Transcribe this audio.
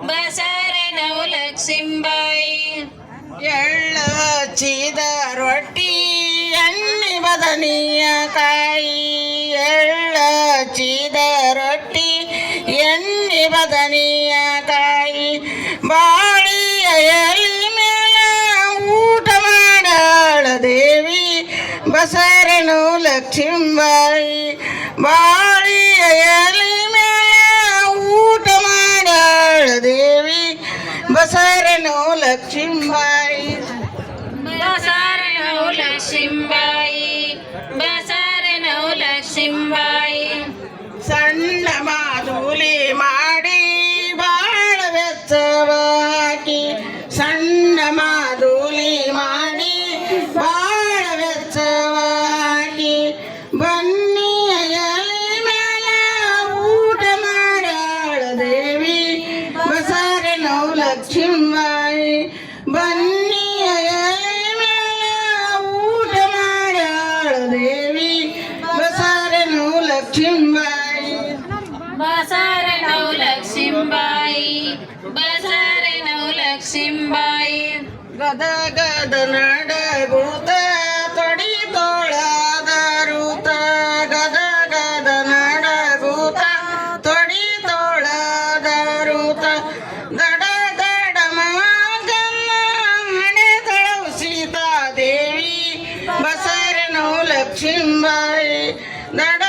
ಬಸರೆ ನವಲಕ್ಷ್ಮೀಬಾಯಿ ಎಳ್ಳು ಹಚ್ಚಿದ ರೊಟ್ಟಿ ಎಣ್ಣೆ ಬದನಿಯ ಕಾಯಿ ಎಳ್ಳು ಹಚ್ಚಿದ ರೊಟ್ಟಿ ಎಣ್ಣೆ ಬದನಿಯ ಕಾಯಿ ಬಾಳಿಯ ಎಲೆ ಮೇಲೆ ಊಟ ಮಾಡಾಳ ದೇವಿ ಬಸರನು ಲಕ್ಷ್ಮೀಬಾಯಿ ಬಾಳಿಯ ಎಲೆ ಮೇಲೆ ಊಟ ಮಾಡಾಳ ದೇವಿ ಬಸರನು ಲಕ್ಷ್ಮೀಬಾಯಿ ಬಸರೆ ನವಲಕ್ಷ್ಮೀಬಾಯಿ ಬಸರೆ ನವಲಕ್ಷ್ಮೀಬಾಯಿ ಸಣ್ಣ ಮಾಧುಲಿ ಮಾಡಿ ಬಾಳ ವೆಚ್ಚವಾಗಿ ಸಣ್ಣ ಮಾಧುಲಿ ಮಾಡಿ ಬಾಳ ವೆಚ್ಚವಾಗಿ ಬನ್ನಿಯ ಎಲೆ ಮೇಲೆ ಊಟ ಮಾಡಾಳ ದೇವಿ ಬಸರೆ ನವಲಕ್ಷ್ಮೀಬಾಯಿ ಬನ್ನಿಯ ಎಲೆ ಮೇಲೆ ಊಟ ಮಾಡಾಳ ದೇವಿ ಬಸರೆ ನವಲಕ್ಷ್ಮೀಬಾಯಿ ಬಸರೆ ನವಲಕ್ಷ್ಮೀಬಾಯಿ ಬಸರೆ ನವಲಕ್ಷ್ಮೀಬಾಯಿ ಗದಗದ ನಡಗೂತ ತೊಡಿ ತೋಳದ ರೂತ ಗದಗದ ನಡಗೂತ ತೊಡಿ ತೋಳದ ರೂತ ದಡ ದಡ ಮಗನ್ನ ಹಣೆ ತಳವು ಸೀತಾ ದೇವಿ ಬಸರೆ ನವಲಕ್ಷ್ಮೀಬಾಯಿ ದಡ